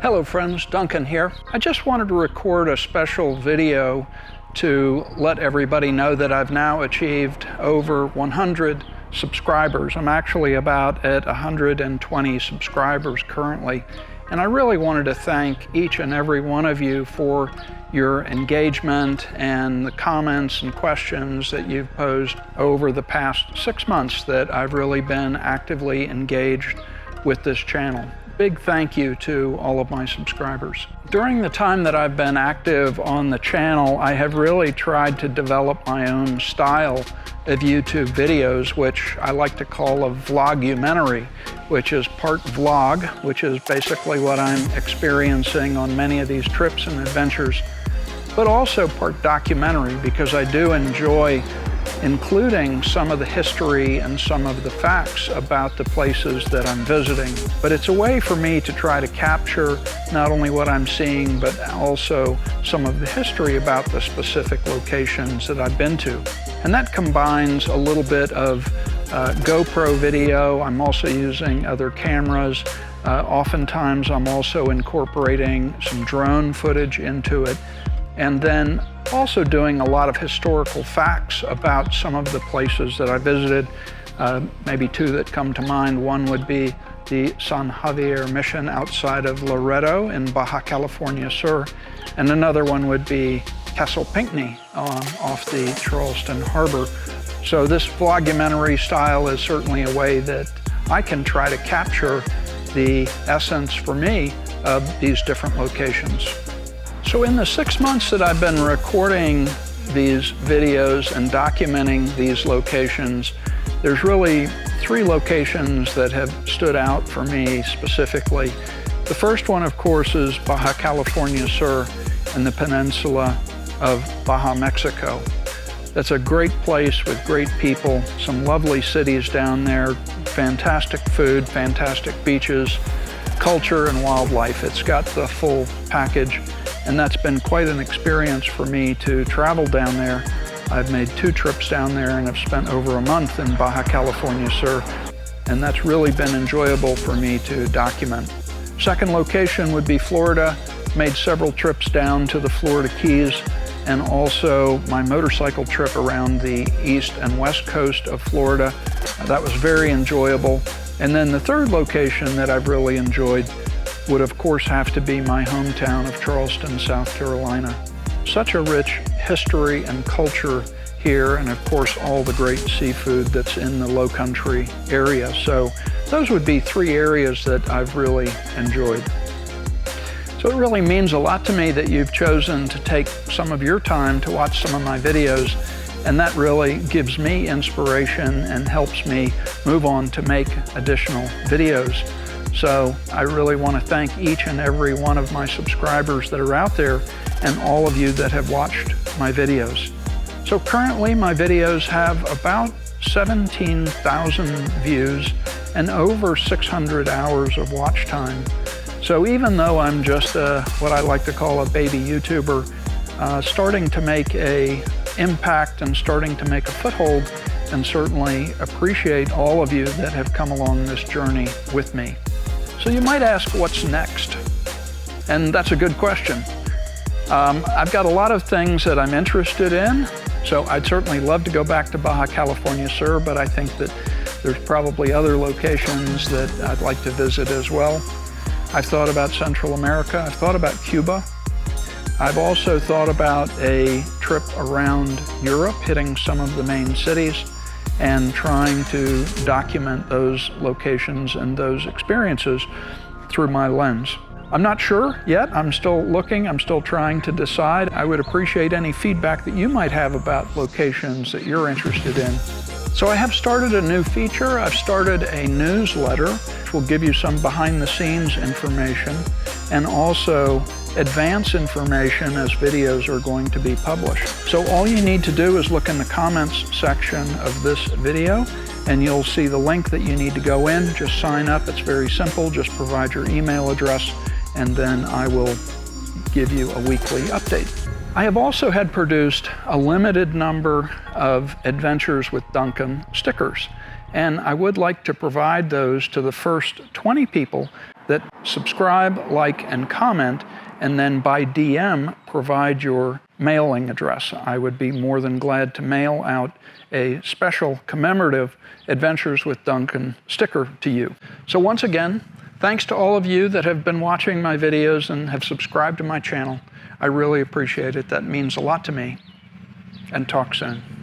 Hello friends, Duncan here. I just wanted to record a special video to let everybody know that I've now achieved over 100 subscribers. I'm actually about at 120 subscribers currently. And I really wanted to thank each and every one of you for your engagement and the comments and questions that you've posed over the past 6 months that I've really been actively engaged with this channel. Big thank you to all of my subscribers. During the time that I've been active on the channel, I have really tried to develop my own style of YouTube videos, which I like to call a vlogumentary, which is part vlog, which is basically what I'm experiencing on many of these trips and adventures, but also part documentary because I do enjoy including some of the history and some of the facts about the places that I'm visiting. But it's a way for me to try to capture not only what I'm seeing, but also some of the history about the specific locations that I've been to. And that combines a little bit of GoPro video. I'm also using other cameras. Oftentimes I'm also incorporating some drone footage into it. And then also doing a lot of historical facts about some of the places that I visited. Maybe two that come to mind. One would be the San Javier mission outside of Loreto in Baja California Sur. And another one would be Castle Pinckney off the Charleston harbor. So this vlogumentary style is certainly a way that I can try to capture the essence for me of these different locations. So in the 6 months that I've been recording these videos and documenting these locations, there's really 3 locations that have stood out for me specifically. The first one, of course, is Baja California Sur and the peninsula of Baja, Mexico. That's a great place with great people, some lovely cities down there, fantastic food, fantastic beaches, culture and wildlife. It's got the full package. And that's been quite an experience for me to travel down there. I've made 2 trips down there and have spent over a month in Baja California Sur. And that's really been enjoyable for me to document. Second location would be Florida. Made several trips down to the Florida Keys and also my motorcycle trip around the east and west coast of Florida. That was very enjoyable. And then the third location that I've really enjoyed would of course have to be my hometown of Charleston, South Carolina. Such a rich history and culture here, and of course all the great seafood that's in the low country area. So those would be 3 areas that I've really enjoyed. So it really means a lot to me that you've chosen to take some of your time to watch some of my videos, and that really gives me inspiration and helps me move on to make additional videos. So I really want to thank each and every one of my subscribers that are out there and all of you that have watched my videos. So currently my videos have about 17,000 views and over 600 hours of watch time. So even though I'm just what I like to call a baby YouTuber, starting to make an impact and starting to make a foothold, and certainly appreciate all of you that have come along this journey with me. So you might ask, what's next? And that's a good question. I've got a lot of things that I'm interested in, so I'd certainly love to go back to Baja California Sur, but I think that there's probably other locations that I'd like to visit as well. I've thought about Central America, I've thought about Cuba. I've also thought about a trip around Europe, hitting some of the main cities, and trying to document those locations and those experiences through my lens. I'm not sure yet. I'm still looking. I'm still trying to decide. I would appreciate any feedback that you might have about locations that you're interested in. So I have started a new feature. I've started a newsletter which will give you some behind-the-scenes information and also advance information as videos are going to be published. So all you need to do is look in the comments section of this video and you'll see the link that you need to go in. Just sign up. It's very simple. Just provide your email address and then I will give you a weekly update. I have also had produced a limited number of Adventures with Duncan stickers, and I would like to provide those to the first 20 people that subscribe, like, and comment, and then by DM provide your mailing address. I would be more than glad to mail out a special commemorative Adventures with Duncan sticker to you. So once again, thanks to all of you that have been watching my videos and have subscribed to my channel. I really appreciate it. That means a lot to me. And talk soon.